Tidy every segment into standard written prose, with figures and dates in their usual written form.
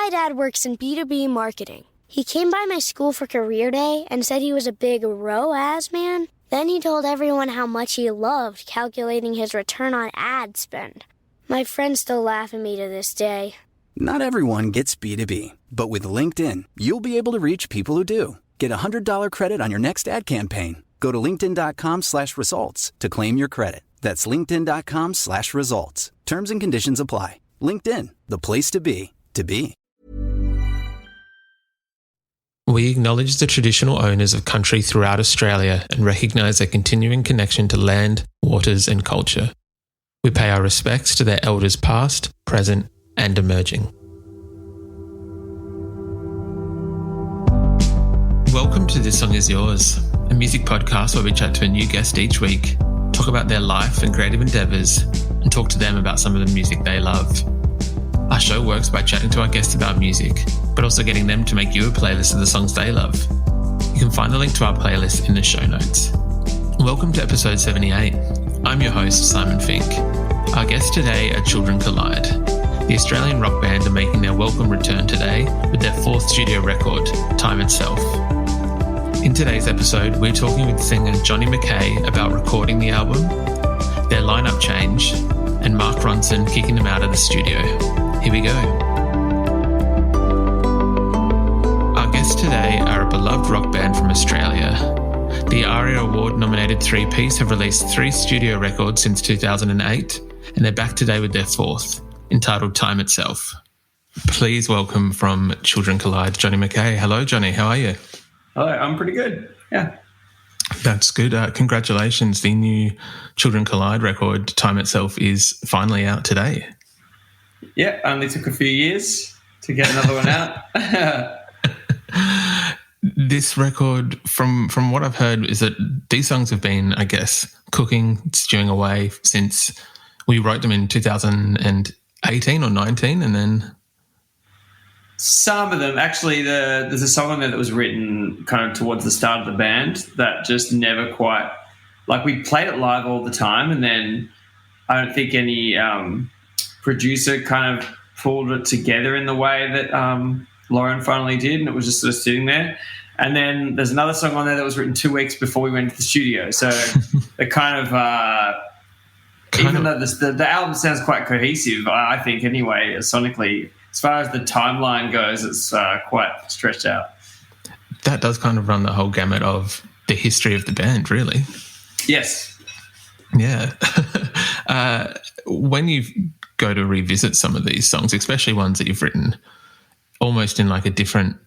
My dad works in B2B marketing. He came by my school for career day and said he was a big ROAS man. Then he told everyone how much he loved calculating his return on ad spend. My friends still laugh at me to this day. Not everyone gets B2B, but with LinkedIn, you'll be able to reach people who do. Get a $100 credit on your next ad campaign. Go to linkedin.com/results to claim your credit. That's linkedin.com/results. Terms and conditions apply. LinkedIn, the place to be, to be. We acknowledge the traditional owners of country throughout Australia and recognise their continuing connection to land, waters and culture. We pay our respects to their elders past, present and emerging. Welcome to This Song Is Yours, a music podcast where we chat to a new guest each week, talk about their life and creative endeavours, and talk to them about some of the music they love. Our show works by chatting to our guests about music, but also getting them to make you a playlist of the songs they love. You can find the link to our playlist in the show notes. Welcome to episode 78. I'm your host, Simon Fink. Our guests today are Children Collide. The Australian rock band are making their welcome return today with their fourth studio record, Time Itself. In today's episode, we're talking with singer Johnny Mackay about recording the album, their lineup change, and Mark Ronson kicking them out of the studio. Here we go. Our guests today are a beloved rock band from Australia. The ARIA Award-nominated three-piece have released 3 studio records since 2008, and they're back today with their fourth, entitled Time Itself. Please welcome from Children Collide, Johnny Mackay. Hello, Johnny. How are you? Hello, I'm pretty good. Yeah. That's good. Congratulations. The new Children Collide record, Time Itself, is finally out today. Yeah, only took a few years to get another one out. This record, from what I've heard, is that these songs have been, I guess, cooking, stewing away since we wrote them in 2018 or 19, and then... Some of them. Actually, there's a song on there that was written kind of towards the start of the band that just never quite... Like, we played it live all the time, and then I don't think any producer kind of pulled it together in the way that Lauren finally did, and it was just sort of sitting there. And then there's another song on there that was written 2 weeks before we went to the studio. So it kind of... even though the album sounds quite cohesive, I think, anyway, sonically... As far as the timeline goes, it's quite stretched out. That does kind of run the whole gamut of the history of the band, really. Yes. Yeah. When you go to revisit some of these songs, especially ones that you've written almost in like a different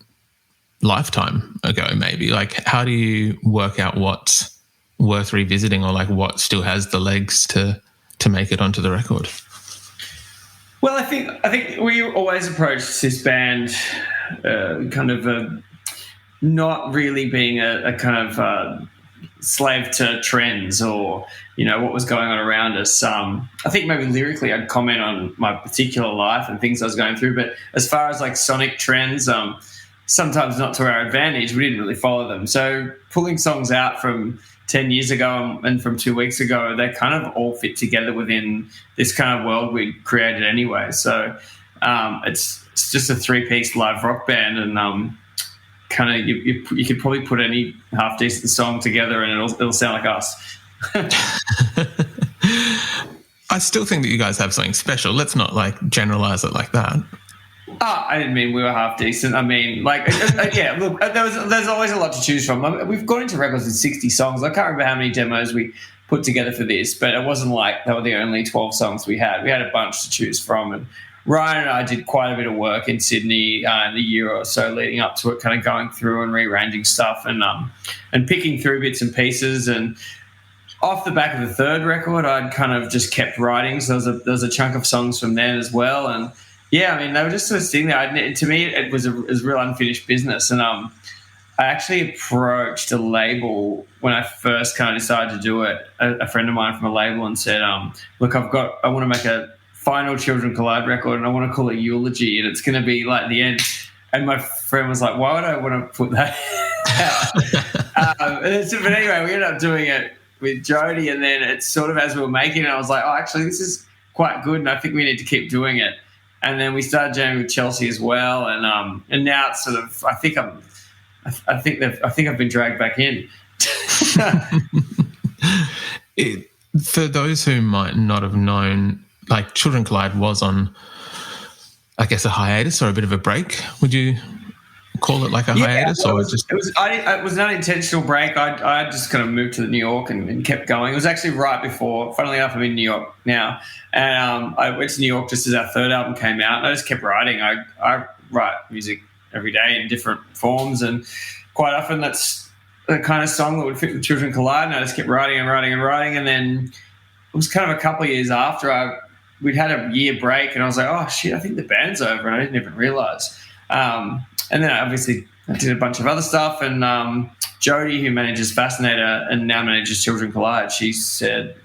lifetime ago, maybe, like how do you work out what's worth revisiting or like what still has the legs to make it onto the record? Well, I think we always approached this band kind of not really being a kind of slave to trends or, you know, what was going on around us. I think maybe lyrically I'd comment on my particular life and things I was going through, but as far as like sonic trends, sometimes not to our advantage, we didn't really follow them. So pulling songs out from 10 years ago and from 2 weeks ago, they kind of all fit together within this kind of world we created anyway. So it's just a 3-piece live rock band, and kind of you could probably put any half-decent song together and it'll sound like us. I still think that you guys have something special. Let's not like generalize it like that. I didn't mean we were half decent. I mean, like, yeah, look, there's always a lot to choose from. I mean, we've got into records with 60 songs. I can't remember how many demos we put together for this, but it wasn't like they were the only 12 songs we had. We had a bunch to choose from. And Ryan and I did quite a bit of work in Sydney in the year or so leading up to it, kind of going through and rearranging stuff and picking through bits and pieces. And off the back of the third record, I'd kind of just kept writing. So there was a chunk of songs from then as well. And yeah, I mean, they were just sort of sitting there. To me, it was real unfinished business. And I actually approached a label when I first kind of decided to do it, a friend of mine from a label, and said, look, I want to make a final Children Collide record, and I want to call it Eulogy, and it's going to be like the end. And my friend was like, why would I want to put that out? But anyway, we ended up doing it with Jody, and then it's sort of as we were making it, I was like, oh, actually, this is quite good, and I think we need to keep doing it. and then we started jamming with Chelsea as well, and now it's sort of I think I've been dragged back in. For those who might not have known, like Children Collide was on, I guess, a hiatus or a bit of a break. Would you call it like a hiatus, or just? It was an unintentional break. I just kind of moved to New York and kept going. It was actually right before. Funnily enough, I'm in New York now, and I went to New York just as our third album came out, and I just kept writing. I write music every day in different forms, and quite often that's the kind of song that would fit with Children Collide, and I just kept writing and writing and writing, and then it was kind of a couple of years after we'd had a year break, and I was like, oh shit, I think the band's over, and I didn't even realise. And then obviously I did a bunch of other stuff, and Jody, who manages Fascinator and now manages Children Collide, she said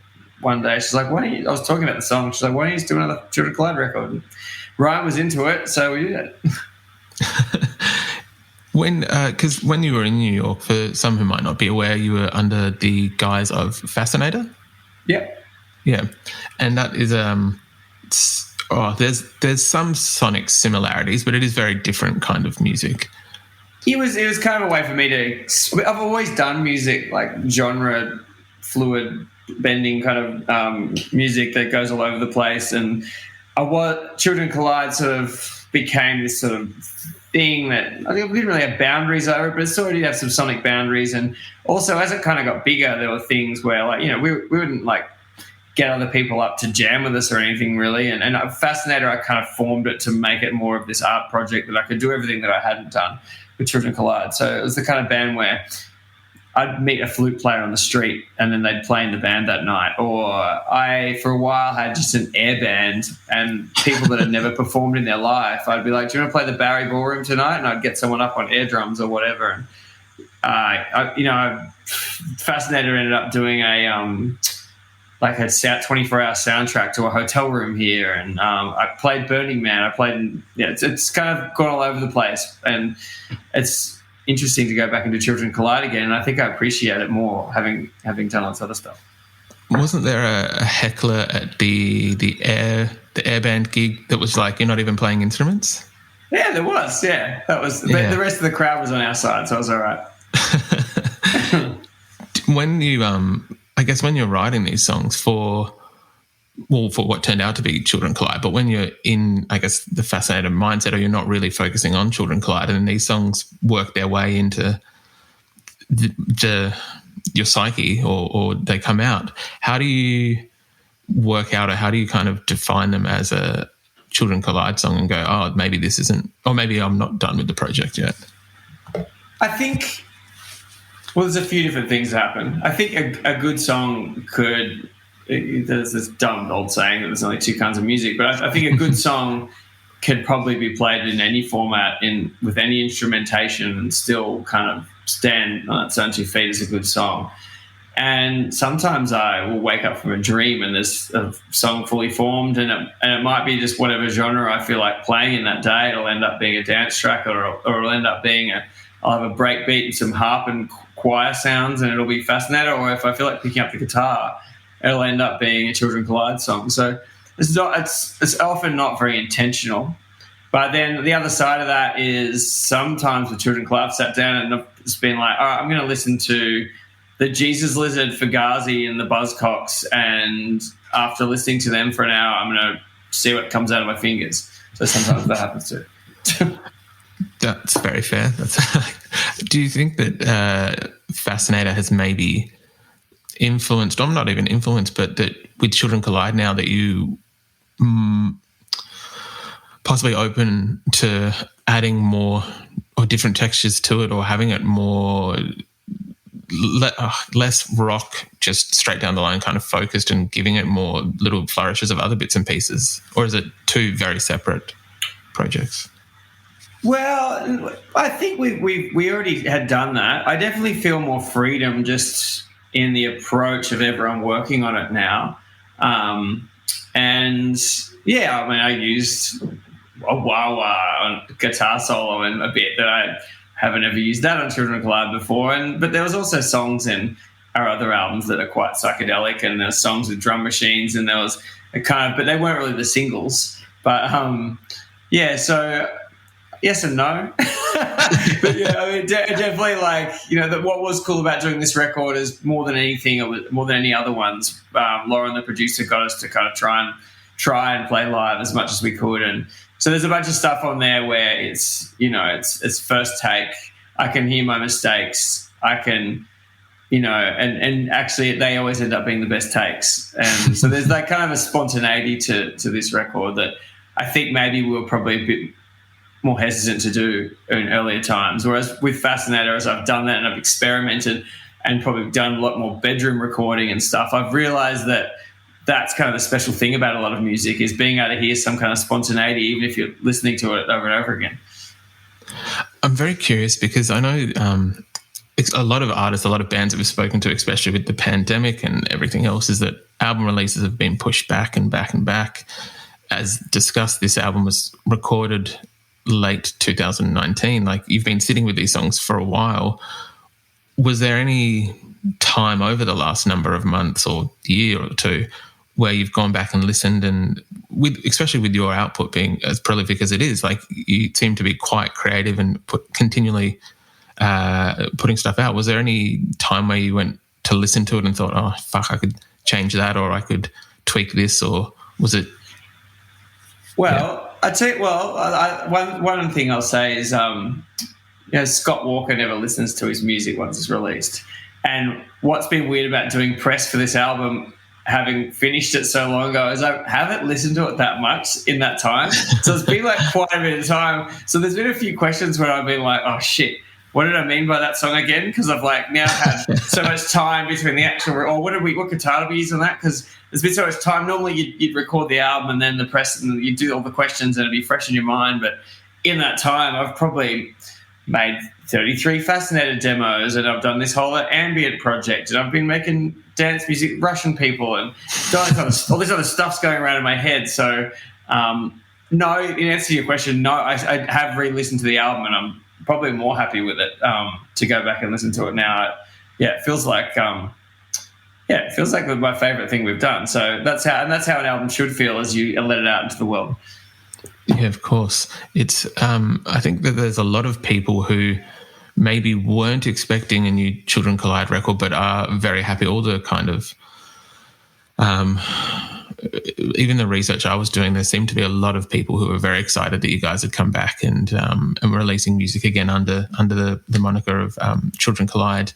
one day, she's like, I was talking about the song, she's like, why don't you just do another Children Collide record? And Ryan was into it, so we did it. Because when you were in New York, for some who might not be aware, you were under the guise of Fascinator. Yep. Yeah, and that is there's some sonic similarities, but it is very different kind of music. It was kind of a way for me to. I've always done music like genre fluid bending kind of music that goes all over the place, and Children Collide sort of became this sort of thing that I think we didn't really have boundaries over it, but it sort of did have some sonic boundaries. And also, as it kind of got bigger, there were things where, like, you know, we wouldn't like get other people up to jam with us or anything really. And Fascinator, I kind of formed it to make it more of this art project that I could do everything that I hadn't done with Children Collide. So it was the kind of band where I'd meet a flute player on the street and then they'd play in the band that night. Or I, for a while, had just an air band and people that had never performed in their life, I'd be like, do you want to play the Barry Ballroom tonight? And I'd get someone up on air drums or whatever. And, Fascinator ended up doing a 24-hour soundtrack to a hotel room here. And I played Burning Man. It's kind of gone all over the place. And it's interesting to go back into Children Collide again, and I think I appreciate it more having done all this other stuff. Wasn't there a heckler at the air band gig that was like, you're not even playing instruments? Yeah, there was. Yeah, that was. The rest of the crowd was on our side, so it was all right. When you I guess when you're writing these songs for what turned out to be Children Collide, but when you're in, I guess, the Fascinator mindset, or you're not really focusing on Children Collide, and these songs work their way into your psyche, or they come out, how do you work out, or how do you kind of define them as a Children Collide song and go, oh, maybe this isn't, or maybe I'm not done with the project yet? I think, well, there's a few different things that happen. I think a good song could... There's this dumb old saying that there's only two kinds of music, but I think a good song could probably be played in any format, with any instrumentation, and still kind of stand on its own 2 feet as a good song. And sometimes I will wake up from a dream and there's a song fully formed, and it might be just whatever genre I feel like playing in that day. It'll end up being a dance track, or it'll end up being I'll have a break beat and some harp and choir sounds, and it'll be Fascinator. Or if I feel like picking up the guitar, it'll end up being a Children Collide song. So it's often not very intentional. But then the other side of that is sometimes the Children Collide sat down and it's been like, all right, I'm going to listen to the Jesus Lizard, Fugazi, and the Buzzcocks, and after listening to them for an hour, I'm going to see what comes out of my fingers. So sometimes that happens too. That's very fair. Do you think that Fascinator has maybe influenced, or not even influenced, but that with Children Collide now that you possibly open to adding more or different textures to it, or having it more less rock, just straight down the line kind of focused, and giving it more little flourishes of other bits and pieces? Or is it two very separate projects? Well, I think we already had done that. I definitely feel more freedom just in the approach of everyone working on it now. And yeah, I mean, I used a wah-wah on guitar solo and a bit that I haven't ever used that on Children Collide before. But there was also songs in our other albums that are quite psychedelic, and there's songs with drum machines, and there was but they weren't really the singles. But yeah, so yes and no. But yeah, I mean, definitely, like, you know, that what was cool about doing this record is more than anything, more than any other ones, Lauren, the producer, got us to kind of try and play live as much as we could. And so there's a bunch of stuff on there where it's, you know, it's first take. I can hear my mistakes. I can, you know, and actually they always end up being the best takes. And so there's that kind of a spontaneity to this record that I think maybe we were probably a bit more hesitant to do in earlier times. Whereas with Fascinator, as I've done that and I've experimented and probably done a lot more bedroom recording and stuff, I've realised that that's kind of the special thing about a lot of music, is being able to hear some kind of spontaneity, even if you're listening to it over and over again. I'm very curious because I know a lot of artists, a lot of bands that we've spoken to, especially with the pandemic and everything else, is that album releases have been pushed back and back and back. As discussed, this album was recorded late 2019. Like, you've been sitting with these songs for a while. Was there any time over the last number of months or year or two where you've gone back and listened, and especially with your output being as prolific as it is, like, you seem to be quite creative and continually putting stuff out. Was there any time where you went to listen to it and thought, oh, fuck, I could change that, or I could tweak this, or was it? Well, I'd say, one thing I'll say is, you know, Scott Walker never listens to his music once it's released. And what's been weird about doing press for this album, having finished it so long ago, is I haven't listened to it that much in that time. So it's been like quite a bit of time. So there's been a few questions where I've been like, oh shit, what did I mean by that song again? Because I've like now had so much time between the actual, or what guitar did we use on that? Because there's been so much time. Normally you'd record the album and then the press, and you'd do all the questions and it'd be fresh in your mind. But in that time, I've probably made 33 Fascinated demos, and I've done this whole ambient project, and I've been making dance music, Russian people, and all this other stuff's going around in my head. So, no, in answer to your question, no, I have re-listened to the album, and I'm probably more happy with it to go back and listen to it now. Yeah, it feels like my favourite thing we've done. So that's how an album should feel as you let it out into the world. Yeah, of course. It's I think that there's a lot of people who maybe weren't expecting a new Children Collide record, but are very happy. All the kind of even the research I was doing, there seemed to be a lot of people who were very excited that you guys had come back and releasing music again under the moniker of Children Collide.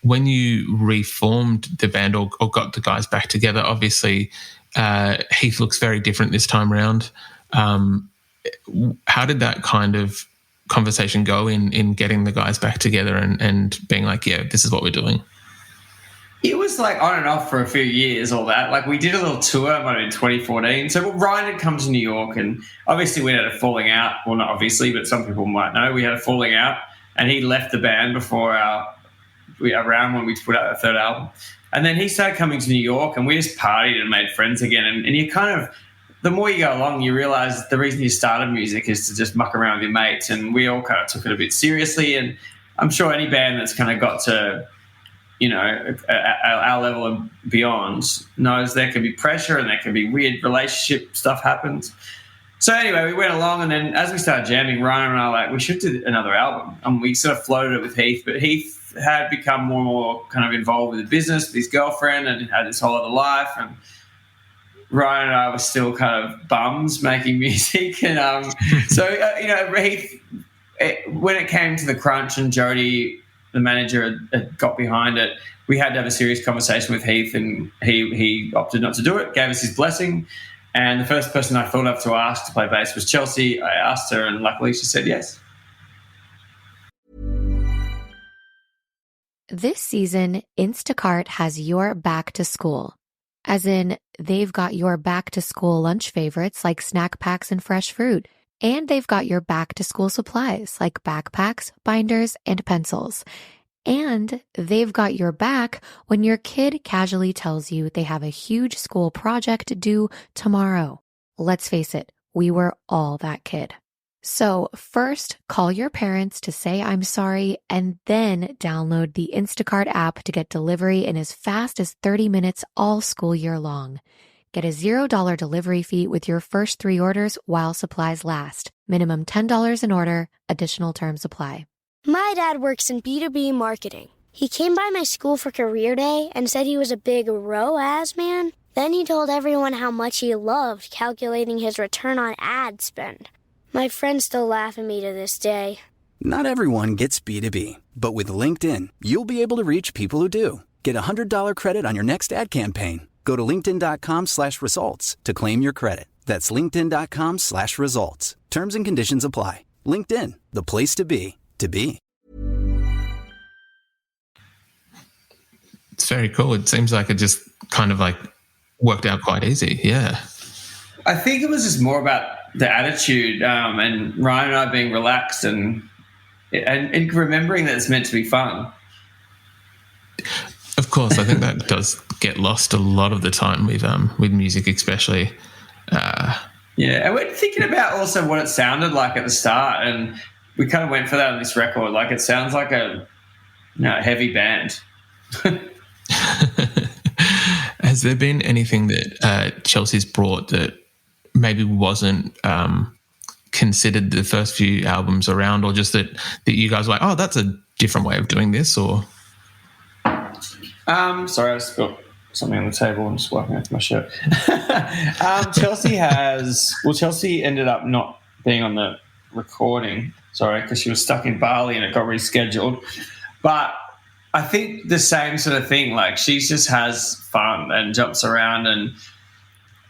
When you reformed the band or got the guys back together, obviously Heath looks very different this time around. How did that kind of conversation go in getting the guys back together and being like, yeah, this is what we're doing? It was like on and off for a few years, all that. Like, we did a little tour, might have been 2014. So Ryan had come to New York, and obviously we had a falling out. Well, not obviously, but some people might know. We had a falling out, and he left the band before around when we put out our third album. And then he started coming to New York, and we just partied and made friends again. And you kind of, the more you go along, you realise the reason you started music is to just muck around with your mates, and we all kind of took it a bit seriously. And I'm sure any band that's kind of got to, you know, our level and beyond knows there can be pressure and there can be weird relationship stuff happens. So anyway, we went along, and then as we started jamming, Ryan and I were like, we should do another album. And we sort of floated it with Heath, but Heath had become more and more kind of involved with the business, with his girlfriend, and had this whole other life. And Ryan and I were still kind of bums making music. And you know, Heath, when it came to the crunch and Jody, the manager, had got behind it, we had to have a serious conversation with Heath, and he opted not to do it, gave us his blessing. And the first person I thought of to ask to play bass was Chelsea. I asked her, and luckily she said yes. This season, Instacart has your back to school. As in, they've got your back to school lunch favorites like snack packs and fresh fruit. And they've got your back to school supplies like backpacks, binders, and pencils. And they've got your back when your kid casually tells you they have a huge school project due tomorrow. Let's face it, we were all that kid. So first, call your parents to say I'm sorry, and then download the Instacart app to get delivery in as fast as 30 minutes all school year long. Get a $0 delivery fee with your first 3 orders while supplies last. Minimum $10 an order. Additional terms apply. My dad works in B2B marketing. He came by my school for career day and said he was a big ROAS man. Then he told everyone how much he loved calculating his return on ad spend. My friends still laugh at me to this day. Not everyone gets B2B, but with LinkedIn, you'll be able to reach people who do. Get a $100 credit on your next ad campaign. Go to linkedin.com/results to claim your credit. That's linkedin.com/results. Terms and conditions apply. LinkedIn, the place to be, to be. It's very cool. It seems like it just kind of like worked out quite easy. Yeah. I think it was just more about the attitude and Ryan and I being relaxed and remembering that it's meant to be fun. Of course, I think that does get lost a lot of the time with music, especially. Yeah, and we're thinking about also what it sounded like at the start, and we kind of went for that on this record. Like, it sounds like a heavy band. Has there been anything that Chelsea's brought that maybe wasn't considered the first few albums around, or just that you guys were like, oh, that's a different way of doing this, or? Sorry, I spilled something on the table. I'm just wiping off my shirt. Chelsea ended up not being on the recording, because she was stuck in Bali and it got rescheduled. But I think the same sort of thing, like she just has fun and jumps around, and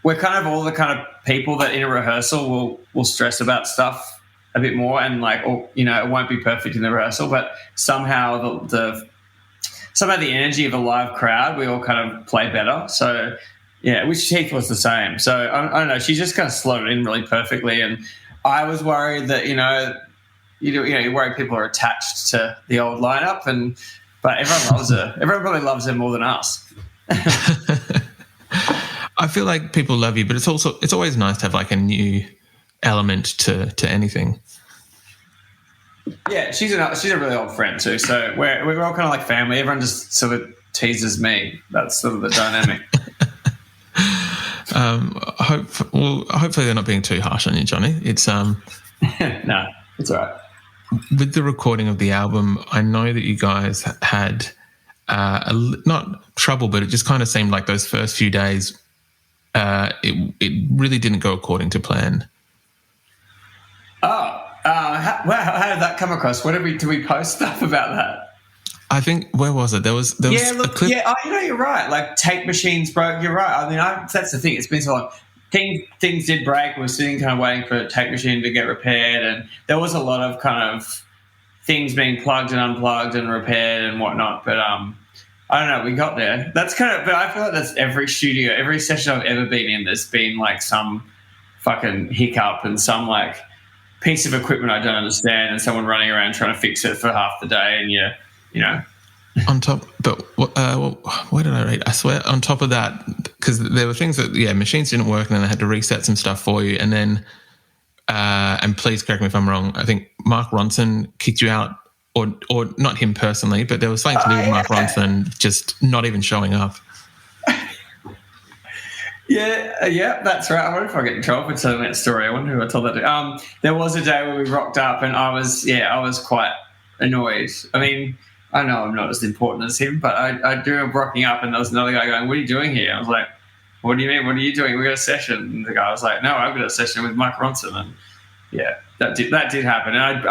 we're kind of all the kind of people that in a rehearsal will stress about stuff a bit more, and it won't be perfect in the rehearsal, but somehow the energy of a live crowd, we all kind of play better. So, yeah, which Heath was the same. So, I don't know, she just kind of slotted in really perfectly. And I was worried that, you're worried people are attached to the old lineup, but everyone loves her. Everyone probably loves her more than us. I feel like people love you, but it's always nice to have like a new element to anything. Yeah, she's a really old friend too. So we're all kind of like family. Everyone just sort of teases me. That's sort of the dynamic. Hopefully they're not being too harsh on you, Johnny. It's no, it's all right. With the recording of the album, I know that you guys had not trouble, but it just kind of seemed like those first few days, it really didn't go according to plan. Oh. How did that come across? Did we post stuff about that? I think, where was it? There was a clip. Yeah, you're right. Like, tape machines broke. You're right. I mean, that's the thing. It's been so long. Things did break. We were sitting kind of waiting for a tape machine to get repaired, and there was a lot of kind of things being plugged and unplugged and repaired and whatnot. But I don't know. We got there. That's kind of. But I feel like that's every studio, every session I've ever been in. There's been like some fucking hiccup and some like piece of equipment I don't understand, and someone running around trying to fix it for half the day, and on top, but where did I read? I swear, on top of that, because there were things that machines didn't work, and then they had to reset some stuff for you, and then and please correct me if I'm wrong, I think Mark Ronson kicked you out, or not him personally, but there was something to do with Mark Ronson just not even showing up. Yeah, that's right. I wonder if I get in trouble for telling that story. I wonder who I told that to. There was a day where we rocked up, and I was quite annoyed. I mean, I know I'm not as important as him, but I do remember rocking up, and there was another guy going, "What are you doing here?" I was like, "What do you mean? What are you doing? We got a session." And the guy was like, "No, I've got a session with Mike Ronson." And that did happen. And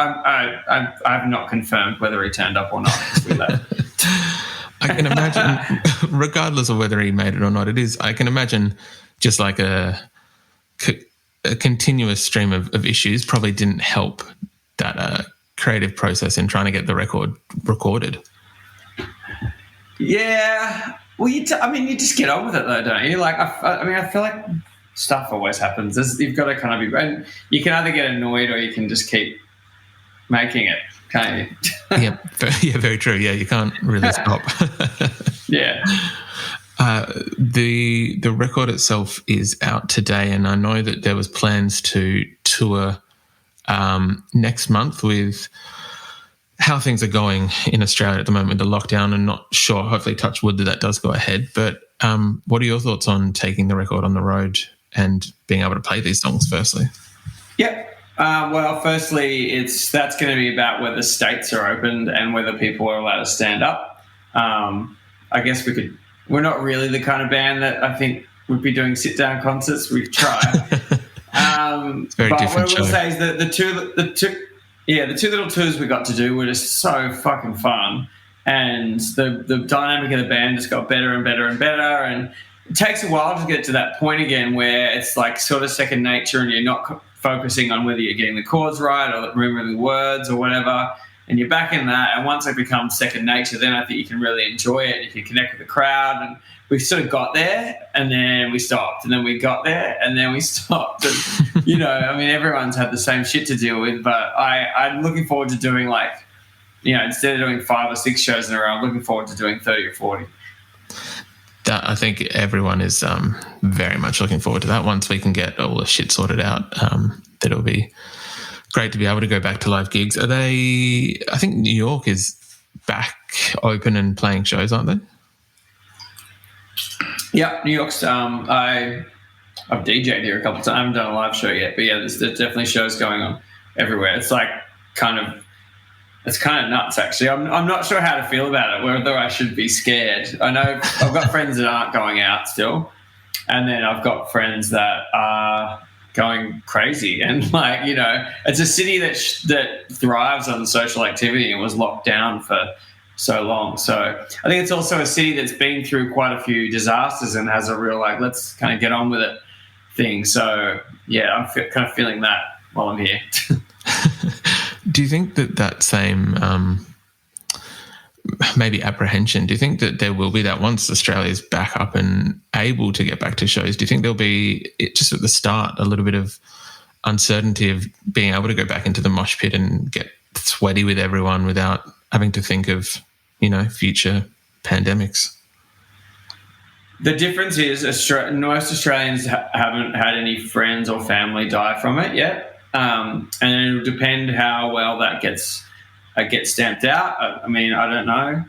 I've not confirmed whether he turned up or not. With that. I can imagine, regardless of whether he made it or not, I can imagine just like a continuous stream of issues probably didn't help that creative process in trying to get the record recorded. Yeah. Well, you just get on with it though, don't you? Like, I feel like stuff always happens. You've got to kind of and you can either get annoyed or you can just keep making it. Can't you? Yeah, very true. Yeah, you can't really stop. Yeah. The record itself is out today, and I know that there was plans to tour next month with how things are going in Australia at the moment, the lockdown, and not sure, hopefully touch wood that does go ahead. But what are your thoughts on taking the record on the road and being able to play these songs firstly? Yep. Well, firstly, that's going to be about whether states are opened and whether people are allowed to stand up. I guess we're not really the kind of band that I think would be doing sit-down concerts. We try. It's very but different what I will show. say is that the two little tours we got to do were just so fucking fun. And the dynamic of the band just got better and better and better. And it takes a while to get to that point again where it's like sort of second nature and you're not focusing on whether you're getting the chords right or remembering the words or whatever, and you're back in that. And once it becomes second nature, then I think you can really enjoy it. You can connect with the crowd. And we sort of got there and then we stopped, and then we got there and then we stopped. And, everyone's had the same shit to deal with, but I'm looking forward to doing instead of doing 5 or 6 shows in a row, I'm looking forward to doing 30 or 40. I think everyone is very much looking forward to that. Once we can get all the shit sorted out, that'll be great to be able to go back to live gigs. I think New York is back open and playing shows, aren't they? Yeah, New York's. I've DJ'd here a couple of times. I haven't done a live show yet, but yeah, there's definitely shows going on everywhere. It's like it's kind of nuts, actually. I'm not sure how to feel about it, whether I should be scared. I know I've got friends that aren't going out still, and then I've got friends that are going crazy. And it's a city that thrives on social activity and was locked down for so long. So I think it's also a city that's been through quite a few disasters and has a real let's kind of get on with it thing. So yeah, I'm kind of feeling that while I'm here. Do you think that same maybe apprehension, do you think that there will be that once Australia's back up and able to get back to shows, do you think there'll be, just at the start, a little bit of uncertainty of being able to go back into the mosh pit and get sweaty with everyone without having to think of, future pandemics? The difference is most Australians haven't had any friends or family die from it yet. And it'll depend how well that gets stamped out. I don't know.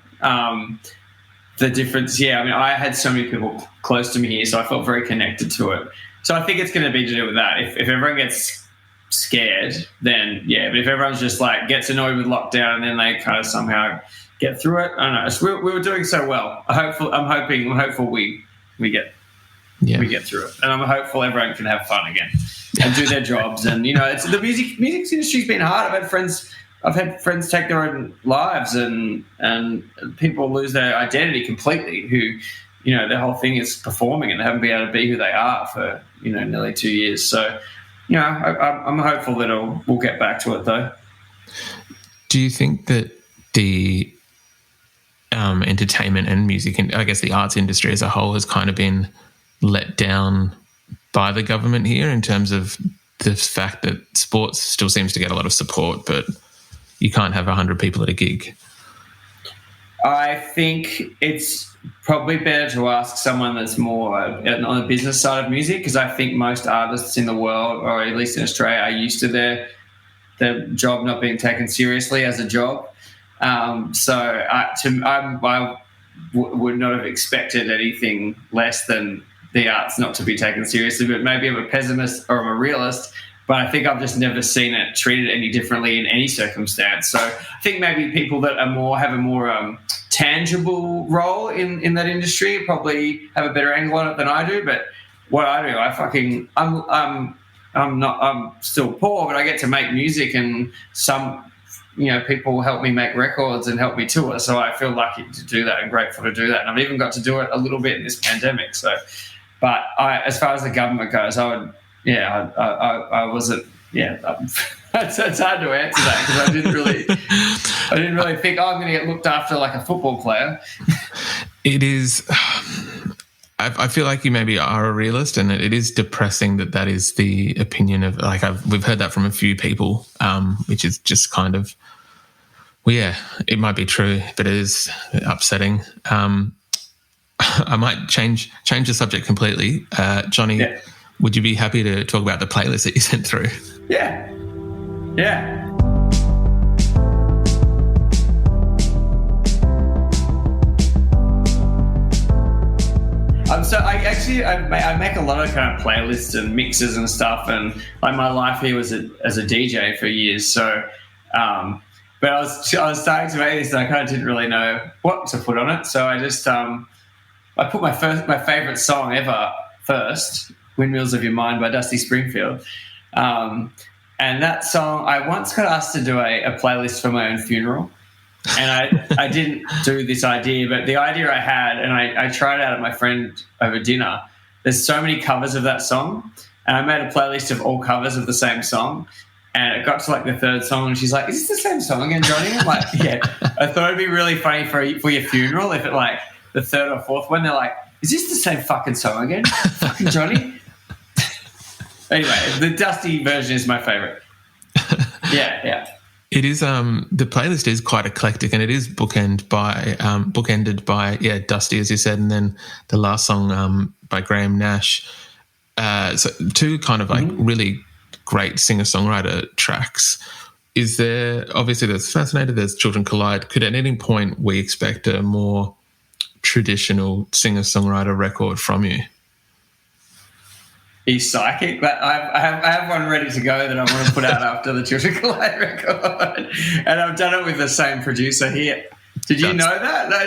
The difference, I had so many people close to me here, so I felt very connected to it. So I think it's going to be to do with that. If everyone gets scared, then yeah. But if everyone's just gets annoyed with lockdown and then they kind of somehow get through it, I don't know. So we were doing so well. I'm hopeful we get through it, and I'm hopeful everyone can have fun again and do their jobs. And it's the music industry's been hard. I've had friends take their own lives, and people lose their identity completely. Who, their whole thing is performing, and they haven't been able to be who they are for nearly 2 years. So, I'm hopeful that we'll get back to it though. Do you think that the entertainment and music, and I guess the arts industry as a whole, has kind of been let down by the government here in terms of the fact that sports still seems to get a lot of support, but you can't have 100 people at a gig? I think it's probably better to ask someone that's more on the business side of music, because I think most artists in the world, or at least in Australia, are used to their job not being taken seriously as a job. So I would not have expected anything less than the arts not to be taken seriously, but maybe I'm a pessimist or I'm a realist, but I think I've just never seen it treated any differently in any circumstance. So I think maybe people that have a more tangible role in that industry probably have a better angle on it than I do. But what I do, I'm still poor, but I get to make music, and some people help me make records and help me tour. So I feel lucky to do that and grateful to do that. And I've even got to do it a little bit in this pandemic. So, but as far as the government goes, I wasn't. Yeah, it's hard to answer that because I didn't really think I'm going to get looked after like a football player. It is. I feel like you maybe are a realist, and it is depressing that is the opinion of we've heard that from a few people, which is just kind of, well, yeah, it might be true, but it is upsetting. I might change the subject completely. Johnny, yeah. Would you be happy to talk about the playlist that you sent through? Yeah. I make a lot of kind of playlists and mixes and stuff, and like my life here was as a DJ for years. So, but I was starting to make this, and I kind of didn't really know what to put on it. So I just I put my favorite song ever first, "Windmills of Your Mind" by Dusty Springfield. And that song, I once got asked to do a playlist for my own funeral. And I didn't do this idea, but the idea I had, and I tried out at my friend over dinner, there's so many covers of that song, and I made a playlist of all covers of the same song, and it got to like the third song, and she's like, "Is this the same song again, Johnny?" I'm like, "Yeah." I thought it'd be really funny for your funeral if it like the third or fourth one, they're like, "Is this the same fucking song again, fucking Johnny?" Anyway, the Dusty version is my favorite. Yeah. It is the playlist is quite eclectic, and it is bookended by Dusty, as you said, and then the last song by Graham Nash. So two kind of like really great singer-songwriter tracks. Is there, obviously there's Fascinator, there's Children Collide. Could at any point we expect a more traditional singer-songwriter record from you? He's psychic, but I have one ready to go that I want to put out after the Children Collide record, and I've done it with the same producer here. Did you know that? No,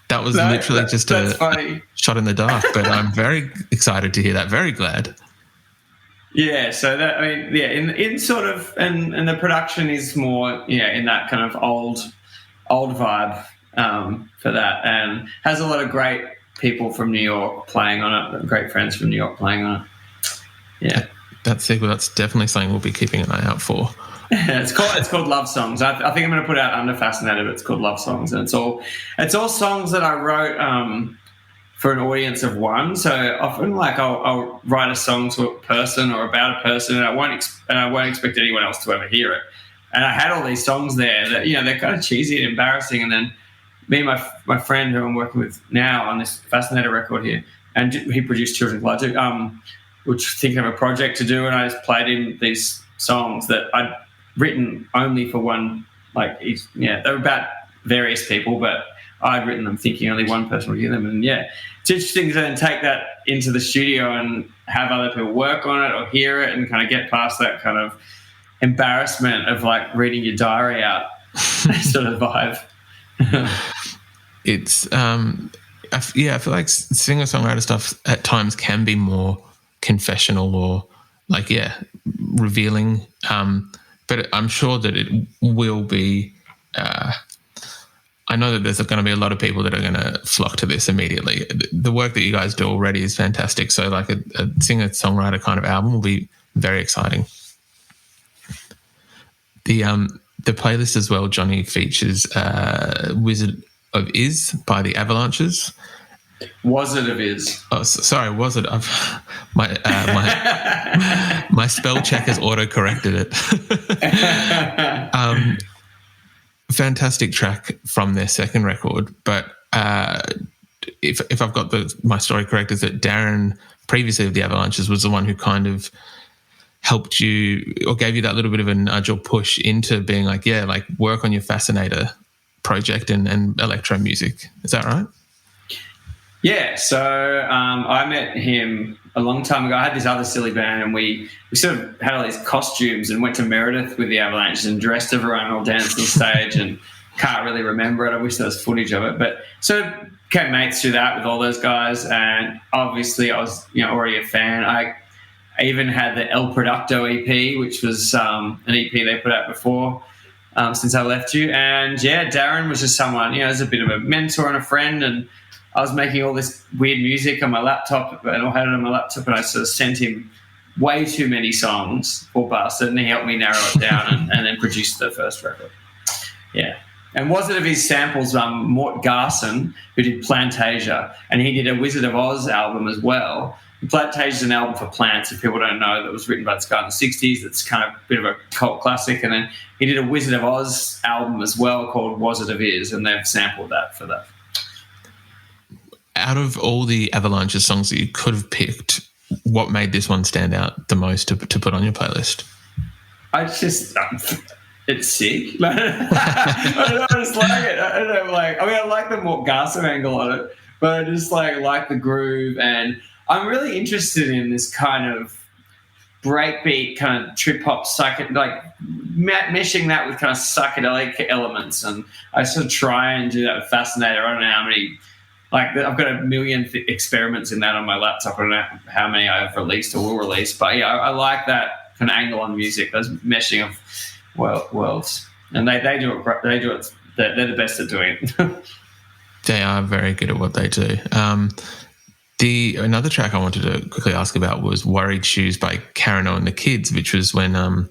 that was literally just a shot in the dark, but I'm very excited to hear that. Very glad. Yeah, so that, I mean, yeah, in sort of, and the production is more, in that kind of old vibe for that, and has a lot of great people from New York playing on it, great friends from New York playing on it. Yeah. That sequel, that's definitely something we'll be keeping an eye out for. It's called Love Songs. I think I'm going to put it out under Fascinated, but it's called Love Songs, and it's all songs that I wrote for an audience of one. So often, like I'll write a song to a person or about a person, and I won't expect anyone else to ever hear it. And I had all these songs there that they're kind of cheesy and embarrassing, and then me and my friend who I'm working with now on this Fascinator record here, and he produced Children Collide too, which thinking of a project to do, and I just played him these songs that I'd written only for one, they were about various people, but I'd written them thinking only one person would hear them. And it's interesting to then take that into the studio and have other people work on it or hear it and kind of get past that kind of embarrassment of like reading your diary out sort of vibe. It's I feel like singer-songwriter stuff at times can be more confessional or revealing, but I'm sure that it will be I know that there's going to be a lot of people that are going to flock to this immediately. The work that you guys do already is fantastic, so like a singer-songwriter kind of album will be very exciting. The playlist as well, Johnny, features Wizard of Iz by the Avalanches. Was it of Iz? Oh, sorry, was it? My spell check has auto-corrected it. Fantastic track from their second record, but if I've got my story correct, is that Darren, previously of the Avalanches, was the one who kind of helped you or gave you that little bit of a nudge or push into being work on your Fascinator project and electro music. Is that right? Yeah, so I met him a long time ago. I had this other silly band, and we sort of had all these costumes and went to Meredith with the Avalanches and dressed everyone, all danced on stage, and can't really remember it. I wish there was footage of it, but sort of became mates through that with all those guys, and obviously I was already a fan. I even had the El Producto EP, which was an EP they put out before Since I Left You. And, Darren was just someone, as a bit of a mentor and a friend, and I was making all this weird music on my laptop, and I had it on my laptop, and I sort of sent him way too many songs, poor bastard, and he helped me narrow it down and then produced the first record. Yeah. And was it of his samples, Mort Garson, who did Plantasia, and he did a Wizard of Oz album as well. Plantasia is an album for plants, if people don't know, that was written by this guy in the 60s. It's kind of a bit of a cult classic. And then he did a Wizard of Oz album as well called Was It Of Is, and they've sampled that for that. Out of all the Avalanches songs that you could have picked, what made this one stand out the most to put on your playlist? It's sick. I just like it. I like the Mort Garson angle on it. but I just like the groove, and I'm really interested in this kind of breakbeat kind of trip hop meshing that with kind of psychedelic elements, and I sort of try and do that with Fascinator. I don't know how many. I've got a million experiments in that on my laptop. I don't know how many I've released or will release, but yeah, I like that kind of angle on music, those meshing of worlds, and they do it. They do it. They're the best at doing it. They are very good at what they do. Another track I wanted to quickly ask about was "Worried Shoes" by Karen O and the Kids, which was when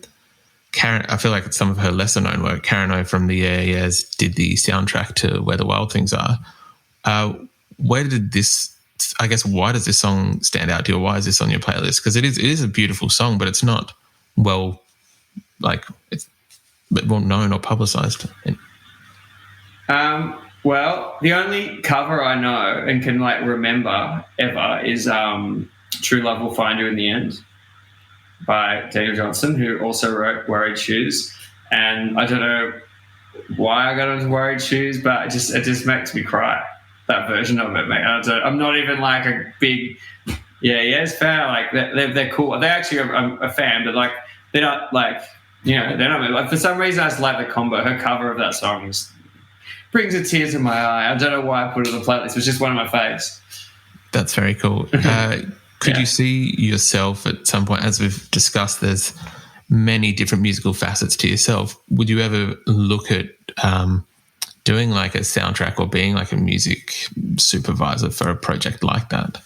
Karen. I feel like it's some of her lesser known work. Karen O from the Yeah Yeahs did the soundtrack to "Where the Wild Things Are." Why does this song stand out to you? Or why is this on your playlist? Because it is a beautiful song, but it's not well known or publicized. Well, the only cover I know and can remember ever is "True Love Will Find You in the End" by Daniel Johnston, who also wrote "Worried Shoes." And I don't know why I got into "Worried Shoes," but it just makes me cry. That version of it, mate. I'm not even a big Yeahs fan. They're cool. They actually are a fan, but they're not they're not. For some reason, I just like the combo. Her cover of that song brings a tear to my eye. I don't know why I put it on the playlist. It was just one of my faves. That's very cool. Could you see yourself at some point, as we've discussed, there's many different musical facets to yourself. Would you ever look at doing a soundtrack or being a music supervisor for a project like that?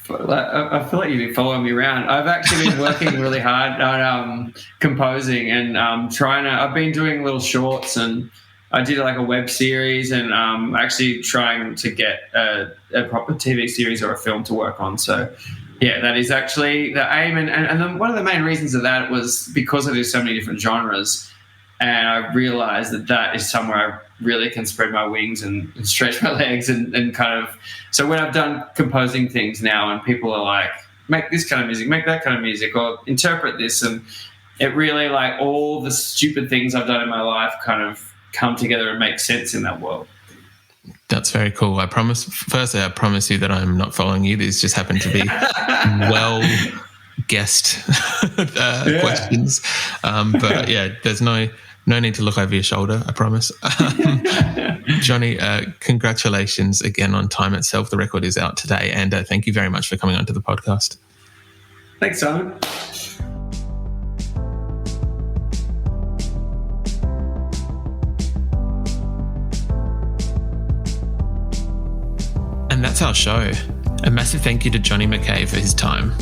I feel like you've been following me around. I've actually been working really hard on composing and I've been doing little shorts, and I did a web series, and actually trying to get a proper TV series or a film to work on. So yeah, that is actually the aim. And then one of the main reasons of that was because I do so many different genres, and I realized that is somewhere I really can spread my wings and stretch my legs and kind of. So when I've done composing things now, and people are like, make this kind of music, make that kind of music, or interpret this, and it really all the stupid things I've done in my life kind of come together and make sense in that world. That's very cool. I promise you that I'm not following you. These just happen to be well guessed questions. But yeah, there's no need to look over your shoulder, I promise. Johnny, congratulations again on Time Itself. The record is out today, and thank you very much for coming onto the podcast. Thanks, Simon. And that's our show. A massive thank you to Johnny Mackay for his time.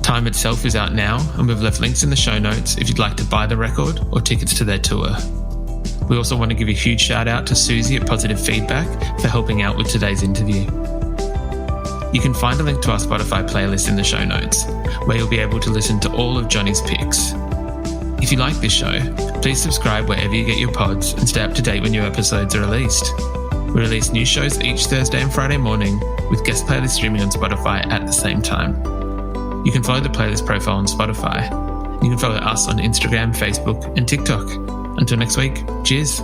Time Itself is out now, and we've left links in the show notes if you'd like to buy the record or tickets to their tour. We also want to give a huge shout out to Suzy at Positive Feedback for helping out with today's interview. You can find a link to our Spotify playlist in the show notes, where you'll be able to listen to all of Johnny's picks. If you like this show, please subscribe wherever you get your pods and stay up to date when new episodes are released. We release new shows each Thursday and Friday morning, with guest playlists streaming on Spotify at the same time. You can follow the playlist profile on Spotify. You can follow us on Instagram, Facebook, and TikTok. Until next week, cheers.